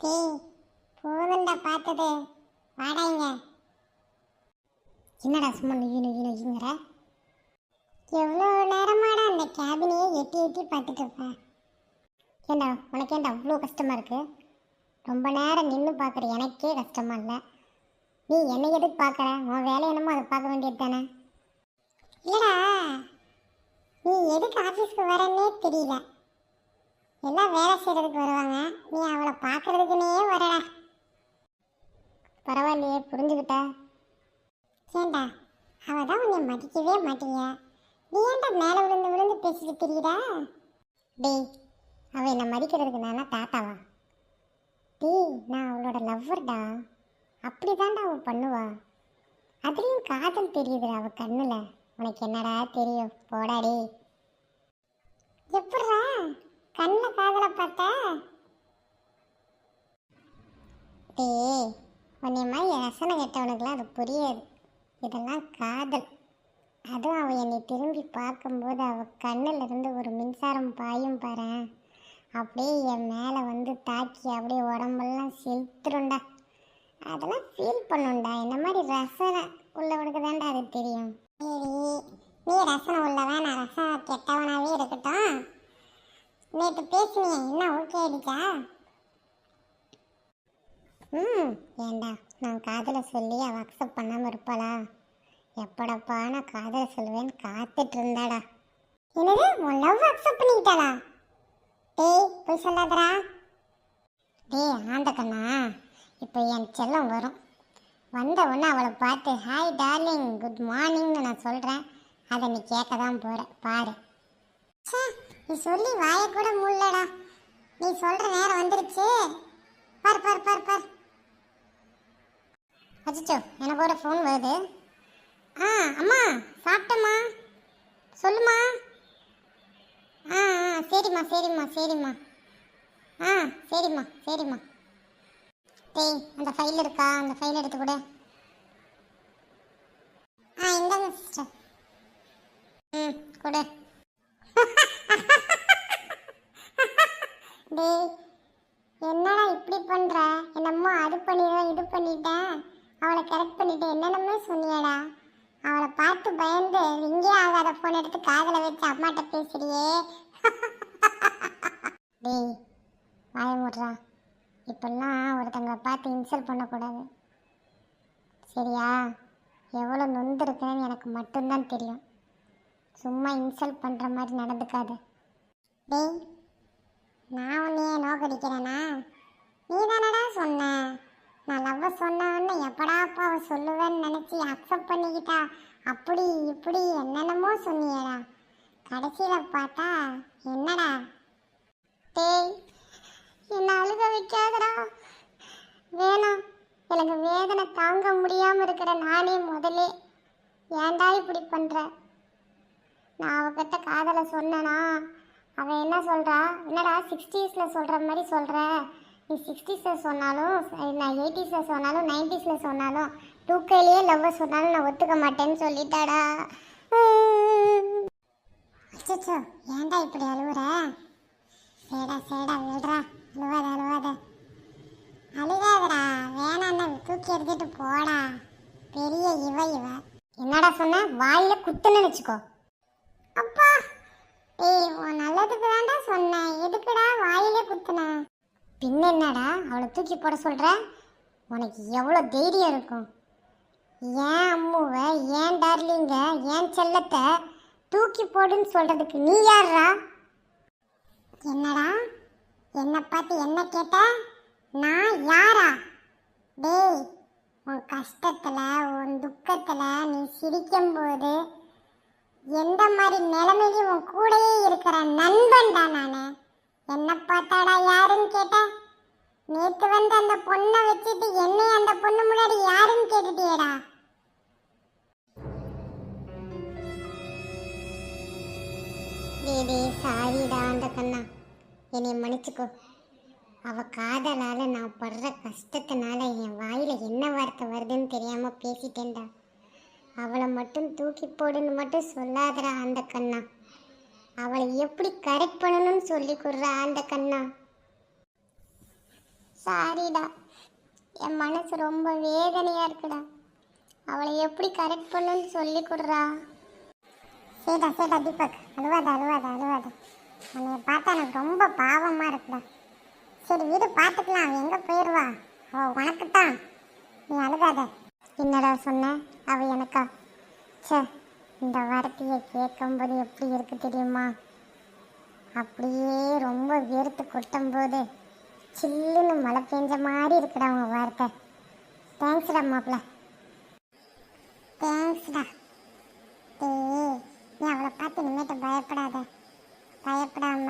டேய் போதுண்டா பார்த்தது. வாடாங்க. என்னடா சும்மா நொய்யுங்கிற? எவ்வளோ நேரமாடா அந்த கேபினையே எட்டி எட்டி பார்த்துட்டு இருப்பேன். ஏண்டா உனக்கு ஏண்டா அவ்வளோ கஷ்டமாக இருக்கு? ரொம்ப நேரம் நின்று பார்க்குற எனக்கே கஷ்டமா இல்லை. நீ என்னை எதுக்கு பார்க்குற? உன் வேலை என்னமோ அதை பார்க்க வேண்டியது தானே. இல்லைடா, நீ எதுக்கு ஆஃபீஸ்க்கு வரன்னே தெரியல. எல்லாம் வேலை செய்கிறதுக்கு வருவாங்க, நீ அவளை பார்க்குறதுக்குன்னே வரடா. பரவாயில்லையே, புரிஞ்சுக்கிட்ட. ஏண்டா அவள் தான் உன்னை மதிக்கவே மாட்டீங்க. நீ ஏன்டா மேலே விழுந்து விழுந்து பேசிட்டு தெரியுற? டேய், அவள் என்னை மதிக்கிறதுக்கு நானா தாத்தாவா? டேய், நான் அவளோட லவ்வர்டா. அப்படி தான்டா அவள் பண்ணுவா. அதுலேயும் காதல் தெரியுதுடா அவள் கண்ணில். உனக்கு என்னடா தெரியும்? போடாடி. எப்படா கண்ணில் காதலை பார்த்த? டேய், உன்னை மாதிரி ரசனை கெட்டவனுக்குலாம் அது புரியாது. இதெல்லாம் காதல். அதுவும் அவள் என்னை திரும்பி பார்க்கும்போது அவள் கண்ணிலிருந்து ஒரு மின்சாரம் பாயும் பாரு. அப்படியே என் மேலே வந்து தாக்கி அப்படியே உடம்பெல்லாம் செலுத்துருண்டா. அதெல்லாம் ஃபீல் பண்ணுண்டா. இந்த மாதிரி ரசனை உள்ளவனுக்கு தான்டா அது தெரியும். சரி, நீ ரசனை உள்ளவன், நான் ரசனை கெட்டவனாகவே இருக்கட்டும். நேற்று பேசுனியே, என்ன ஓகே ஆயிடுச்சா? ஏண்டா நான் காதலை சொல்லி அவள் அக்செப்ட் பண்ணாமல் இருப்பாளா? எப்படப்பா நான் காதலை சொல்லுவேன்னு காத்துட்டு இருந்தாடா. என்னது, உன் லவ் அக்செப்ட் பண்ணிக்கிட்டாளா? டேய் போய் சொல்லாதடா. டேய் ஆண்ட கண்ணா, இப்போ என் செல்லம் வரும். வந்த உடனே அவளை பார்த்து ஹாய் டார்லிங் குட் மார்னிங்னு நான் சொல்கிறேன். அதை நீ கேட்க தான் போகிற பாரு. சே, நீ சொல்லி வாயை கூட முள்ளடா. நீ சொல்கிற நேரம் வந்துருச்சு. பார் பார் பார் பார். அச்சோ, எனக்கு ஒரு ஃபோன் வருது. அம்மா சாப்பிட்டம்மா, சொல்லுமா. சரிம்மா சரிம்மா சரிம்மா. சரிம்மா சரிம்மா. டேய், அந்த ஃபைல் இருக்கா? அந்த ஃபைல் எடுத்து கொடு. இந்தாங்க சிஸ்டர். கொடு. டேய், என்னடா இப்படி பண்ணுற? என்னமோ அது பண்ணிடுறேன் இது பண்ணிட்டேன், அவளை கரெக்ட் பண்ணிட்டேன் என்னென்னமே சொன்னியடா. அவளை பார்த்து பயந்து இங்கே ஆகாத ஃபோன் எடுத்து காதலை வச்சு அம்மாட்ட பேசுறியே. டேய் வாய மூடுறா. இப்பெல்லாம் ஒருத்தங்களை பார்த்து இன்சல்ட் பண்ணக்கூடாது, சரியா? எவ்வளோ நொந்துருக்குன்னு எனக்கு மட்டும்தான் தெரியும். சும்மா இன்சல்ட் பண்ணுற மாதிரி நடந்துக்காது. டேய், நான் உன்னையே நோக்கடிக்கிறேனா? நீ தானடா சொன்ன நான் லவ்வை சொன்னவன்னு. எப்படா அப்பா அவள் சொல்லுவேன்னு நினச்சி அக்செப்ட் பண்ணிக்கிட்டா. அப்படி இப்படி என்னென்னமோ சொன்னியடா. கடைசியில் பார்த்தா என்னடா? டேய், என்னை அழுக வைக்காதடா. வேணாம், எனக்கு வேதனை தாங்க முடியாமல் இருக்கிற நானே முதலே. ஏன்டா இப்படி பண்ணுற? நான் அவகிட்ட காதலை சொன்னேனா? அவன் என்ன சொல்கிறா? என்னடா 60s சொல்கிற மாதிரி சொல்கிற? நீ 60s சொன்னாலும், நான் 80s சொன்னாலும், 90s சொன்னாலும், 2Kலேயே லவ்வை சொன்னாலும் நான் ஒத்துக்க மாட்டேன்னு சொல்லிட்டாடா. அச்சோ, ஏன்டா இப்படி அழுவுற? சேடா சேடா விடுறா. அழுவாத அழுவாத. அழுகாதடா, வேணாண்ணா தூக்கி எடுத்துட்டு போடா. பெரிய இவ என்னடா சொன்ன? வாயில குத்துன்னு வச்சுக்கோ. அப்பா, ஏய் உன் நல்லதுக்கு தான்டா சொன்னேன், எதுக்குடா வாயிலே குத்துன? பின்ன என்னடா அவளை தூக்கி போட சொல்ற? உனக்கு எவ்வளோ தைரியம் இருக்கும்? ஏன் அம்முவை, ஏன் டார்லிங்க, ஏன் செல்லத்தை தூக்கி போடுன்னு சொல்றதுக்கு நீ யாரா? என்னடா என்னை பார்த்து என்ன கேட்ட? நான் யாரா? டேய், உன் கஷ்டத்தில் உன் துக்கத்தில் நீ சிரிக்கும்போது எந்த மாதிரி நிலைமையிலும் உன் கூடயே இருக்கிற நண்பன்டா நான். என்ன பார்த்தாடா யாருன்னு கேட்ட? நேற்று வந்து அந்த பொண்ணை வச்சுட்டு என்னை அந்த பொண்ணு முன்னாடி யாருன்னு கேட்டுட்டியடா. டேய் சாரிடா அந்த கண்ணா, என்னை மன்னிச்சுக்கோ. அவள் காதலால் நான் படுற கஷ்டத்தினால என் வாயில் என்ன வார்த்தை வருதுன்னு தெரியாமல் பேசிட்டேன்டா. அவளை மட்டும் தூக்கி போடுன்னு மட்டும் சொல்லாதடா அந்த கண்ணா. அவளை எப்படி கரெக்ட் பண்ணணும்னு சொல்லி கொடுறா அந்த கண்ணா. சாரிடா, என் மனசு ரொம்ப வேதனையாக இருக்குடா. அவளை எப்படி கரெக்ட் பண்ணுன்னு சொல்லி கொடுறா. சரிடா தீபக், அழுவாத. உன்னை பார்த்தா எனக்கு ரொம்ப பாவமாக இருக்குடா. சரி வீடு பார்த்துக்கலாம், அவள் எங்கே போயிடுவா, அவள் உனக்கு தான், நீ அழுகாத. என்னடா சொன்ன, அவள் எனக்கா? சே, இந்த வார்த்தையை கேட்கும்போது எப்படி இருக்கு தெரியுமா? அப்படியே ரொம்ப வேர்த்து கொட்டும்போது சில்லுன்னு மழை பெஞ்ச மாதிரி இருக்குடா உங்க வார்த்தை. தேங்க்ஸ்டா மாப்பிள்ள, தேங்க்ஸ்டா. ஏய், நீ அவளை பார்த்து நின்றுட்டு பயப்படாம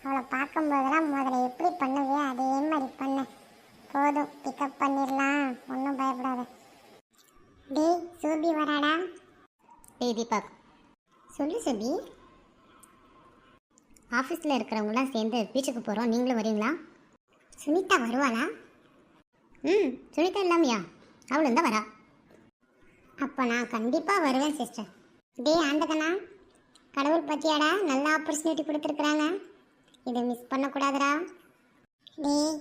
அவளை பார்க்கும்போதெல்லாம் முதல்ல எப்படி பண்ணுவியோ அதே மாதிரி பண்ண. போதும், பிக்கப் பண்ணிடலாம், ஒன்றும் பயப்படாத. டேய் சூபி வராடா. டேய் தீபக், சொல்லு சுபி. ஆஃபீஸில் இருக்கிறவங்களாம் சேர்ந்து பீச்சுக்கு போகிறோம், நீங்களும் வரீங்களா? சுனிதா வருவாளா? சுனிதா இல்லாமையா? அவளும் தான் வரா. அப்போ நான் கண்டிப்பாக வருவேன் சிஸ்டர். டேய் ஆண்டகண்ணா, கடவுள் பற்றியாடா நல்ல ஆப்பர்ச்சுனிட்டி கொடுத்துருக்குறாங்க, இதை மிஸ் பண்ணக்கூடாதுடா. டேய்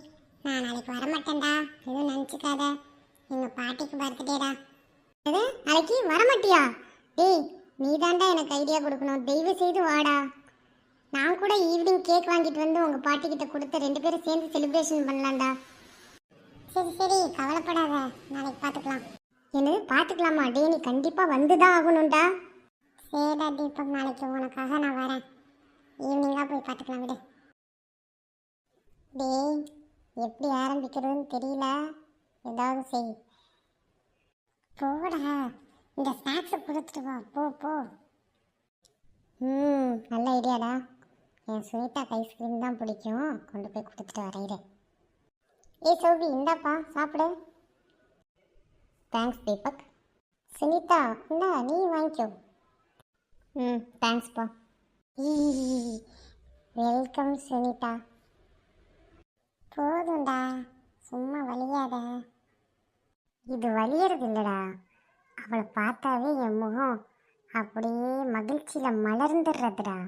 நான் நாளைக்கு வரமாட்டேன்டா, எதுவும் நினச்சிக்காத, எங்கள் பாட்டிக்கு பர்த்டேடா. அது நாளைக்கு வரமாட்டியா? டேய் நீ தாண்டா எனக்கு ஐடியா கொடுக்கணும், தயவு செய்து வாடா. நான் கூட ஈவினிங் கேக் வாங்கிட்டு வந்து உங்கள் பாட்டிக்கிட்ட கொடுத்து 2 பேரும் சேர்ந்து செலிப்ரேஷன் பண்ணலாம்டா. சரி கவலைப்படாத, நாளைக்கு பார்த்துக்கலாம். என்னது பார்த்துக்கலாமா? டே நீ கண்டிப்பாக வந்து தான் ஆகணும்டா. சரிடா தீபக், நாளைக்கு உனக்காக நான் வரேன், ஈவினிங்காக போய் பார்த்துக்கலாம் விடு. டேய் எப்படி ஆரம்பிக்கிறதுன்னு தெரியல, ஏதாவது செய். போடா, இந்த ஸ்நாக்ஸை கொடுத்துட்டு வா, போ. நல்ல ஐடியாடா. என் சுனிதாக்கு ஐஸ்கிரீம் தான் பிடிக்கும், கொண்டு போய் கொடுத்துட்டு வரையிறேன். ஏய் சோபி, இந்தாப்பா சாப்பிடு. தேங்க்ஸ் தீபக். சுனிதா இந்தா நீ வாங்கிக்கோ. தேங்க்ஸ்ப்பா. வெல்கம் சுனிதா. போதும்டா, சும்மா வலியாத. இது வலியறது இல்லைடா, அவளை பார்த்தாவே என் முகம் அப்படியே மகிழ்ச்சியில் மலர்ந்துடுறதுடா.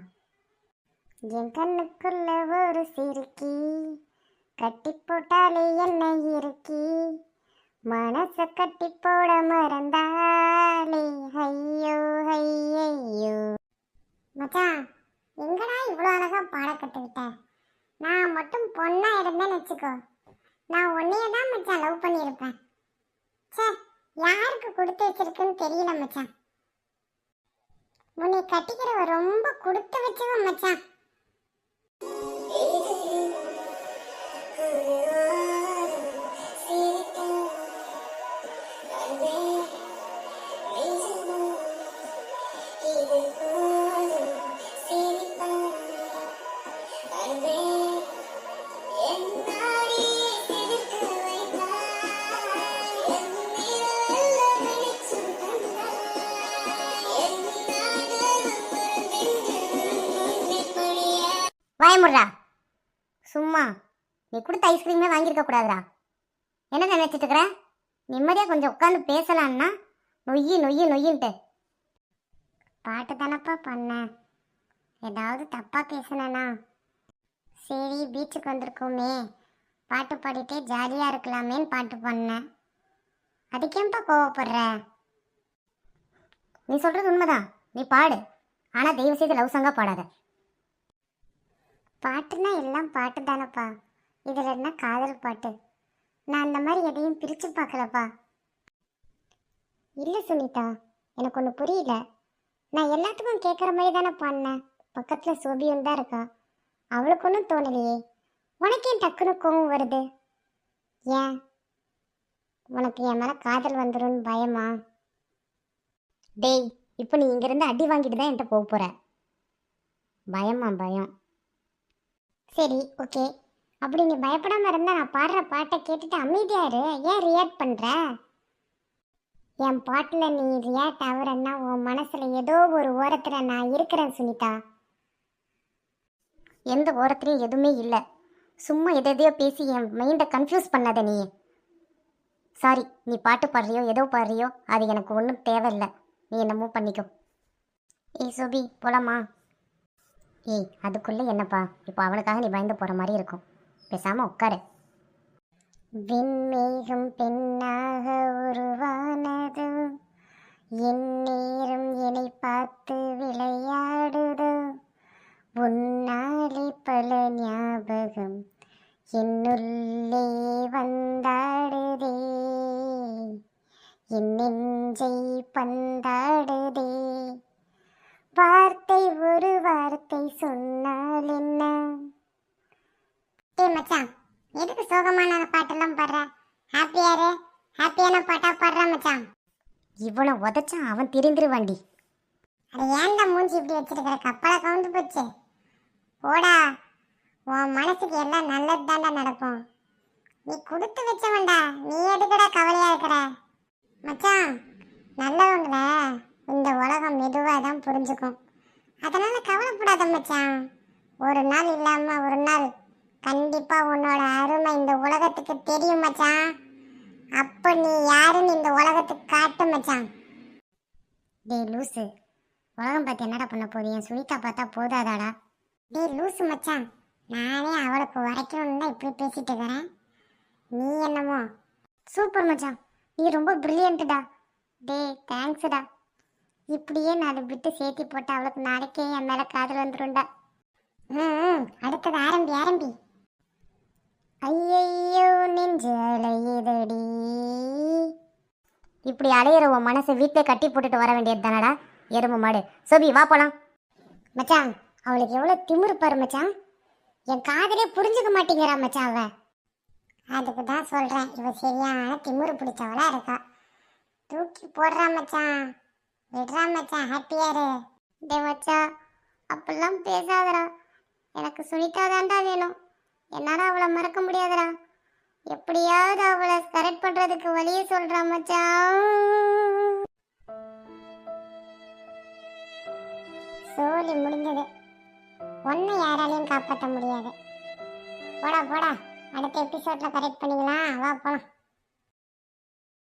என் கண்ணுக்குள்ள ஒரு சிறுக்கி கட்டி போட்டாலே என்ன இருக்கி, மனசை கட்டி போட மறந்தாலே ஐயோ ஐயோ. மச்சான் எங்கடா இவ்வளோ அழகா பாட கற்றுக்கிட்ட? நான் மட்டும் பொண்ணா இருந்தேன்னு வச்சுக்கோ, நான் உன்னையே தான் மச்சான் லவ் பண்ணியிருப்பேன். சே, யாருக்கு கொடுத்து வச்சிருக்குன்னு தெரியல மச்சான். உன்னை கட்டிக்கிறவ ரொம்ப கொடுத்து வச்சவன் மச்சான். வாயமுடுறா, சும்மா நீ கொடுத்த ஐஸ்கிரீமே வாங்கியிருக்க கூடாதுடா. என்ன நினைச்சிட்டு இருக்கிற? நிம்மதியாக கொஞ்சம் உட்காந்து பேசலான்னா நொய்யின்ட்டு. பாட்டு தானப்பா பண்ணேன், ஏதாவது தப்பா பேசினேனா? சரி பீச்சுக்கு வந்திருக்கோமே, பாட்டு பாடிட்டே ஜாலியாக இருக்கலாமேன்னு பாட்டு பண்ணேன். அதுக்கேப்பா கோவப்படுற? நீ சொல்கிறது உண்மைதான், நீ பாடு, ஆனால் தயவு செய்து லவ் சாங்காக பாடாத. பாட்டுன்னா எல்லாம் பாட்டு தானப்பா, இதில் என்ன காதல் பாட்டு? நான் அந்த மாதிரி எதையும் பிரித்து பார்க்கலப்பா. இல்லை சுனிதா, எனக்கு ஒன்று புரியல. நான் எல்லாத்துக்கும் கேட்குற மாதிரி தானே பாடினேன். பக்கத்தில் சோபியும் தான் இருக்கா, அவளுக்கு ஒன்றும் தோணலையே, உனக்கு ஏன் டக்குன்னு கோவம் வருது? ஏன் உனக்கு என் மேலே காதல் வந்துடும் பயமா? டேய், இப்போ நீ இங்கேருந்து அடி வாங்கிட்டு தான் என்கிட்ட போக போகிற. பயம். சரி ஓகே, அப்படி நீ பயப்படாமல் இருந்தால் நான் பாடுற பாட்டை கேட்டுட்டு அமைதியாரு. ஏன் ரியாக்ட் பண்ணுற? என் பாட்டில் நீ ரியாக்ட் ஆகுறன்னா உன் மனசில் ஏதோ ஒரு ஓரத்தில் நான் இருக்கிறேன் சுனிதா. எந்த ஓரத்துலையும் எதுவுமே இல்லை, சும்மா எதையோ பேசி என் மைண்டை கன்ஃபியூஸ் பண்ணாத நீ. சாரி, நீ பாட்டு பாடுறியோ ஏதோ பாடுறியோ அது எனக்கு ஒன்றும் தேவையில்லை, நீ என்னமோ பண்ணிக்கோ. ஏய் சோபி போலாமா? ஏய் அதுக்குள்ளே என்னப்பா, இப்போ அவளுக்காக நீ பயந்து போகிற மாதிரி இருக்கும், பேசாமல் உட்காரு. விண்மேகம் பெண்ணாக உருவானது, எந்நேரம் என்னை பார்த்து விளையாடுதோ, உன்னாலே பல ஞாபகம் என்னுள்ளே வந்தாடுதே, என் நெஞ்சை பந்தாடுதே. வார்த்தை ஒரு வார்த்தை சொன்னால் என்ன? டேய் மச்சான், எதுக்கு சோகமான பாட்டெல்லாம் பாடுற? ஹாப்பியாரு, ஹாப்பியான பாட்டா பாடுற மச்சான். இவனை உதச்சா அவன் திருந்திருவாண்டி. அது ஏன்டா மூஞ்சி இப்படி வச்சிருக்கிற? கப்பலை கவுந்து போச்சு. போடா, உன் மனசுக்கு எல்லாம் நல்லது தாண்டா நடக்கும். நீ கொடுத்து வச்சவன்டா, நீ எதுக்குடா கவலையா இருக்கிற? மச்சான், நல்லவங்கள இந்த உலகம் மெதுவாக தான் புரிஞ்சுக்கும். அதனால கவலைப்படாத மச்சான். ஒரு நாள் இல்லாம ஒரு நாள் கண்டிப்பா உன்னோட அருமை இந்த உலகத்துக்கு தெரியும் மச்சான். அப்ப நீ யாருன்னு இந்த உலகத்துக்கு காட்டு மச்சான். டேய் லூசு, உலகம் பார்த்து என்னடா பண்ண போறீங்க? என் சுனிதா பார்த்தா போதாதாடா? டேய் லூசு மச்சான், நானே அவளுக்கு வரைக்கணும்னு தான் இப்படி பேசிட்டு இருக்கிறேன். நீ என்னமோ. சூப்பர் மச்சான், நீ ரொம்ப பிரில்லியன்ட்டுடா. டேய் தேங்க்ஸ்டா. இப்படியே நான் விட்டு சேர்த்தி போட்டு அவளுக்கு நாளைக்கே என் மேலே காதல் வந்துடும்டா. அடுத்தது ஆரம்பி ஆரம்பி. ஐயையோ நெஞ்சு அலையுதடி. இப்படி அலையிற உன் மனசை வீட்டிலே கட்டி போட்டுட்டு வர வேண்டியது தானடா எறும்பு மாடு. சோபி வா போலாம். மச்சான், அவளுக்கு எவ்வளோ திமிரு பாரு மச்சான். என் காதலே புரிஞ்சுக்க மாட்டேங்கிறா மச்சான் அவ. அதுக்கு தான் சொல்கிறேன், இவ சரியான திமிரு பிடிச்சவளா இருக்கா. தூக்கி போடுறா மச்சான், விடுறா மச்சான், ஹாப்பியாரு. டே மச்சான், அப்படிலாம் பேசாதடா. எனக்கு சுனிதா தாண்டா வேணும். என்னால் அவளை மறக்க முடியாதுடா. எப்படியாவது அவளை கரெக்ட் பண்ணுறதுக்கு வழியே சொல்கிறா மச்சான். சோலி முடிஞ்சது. ஒன்றை யாராலையும் காப்பாற்ற முடியாது. போடா போடா, அடுத்த எபிசோட்ல கரெக்ட் பண்ணிக்கலாம். வா போலாம்.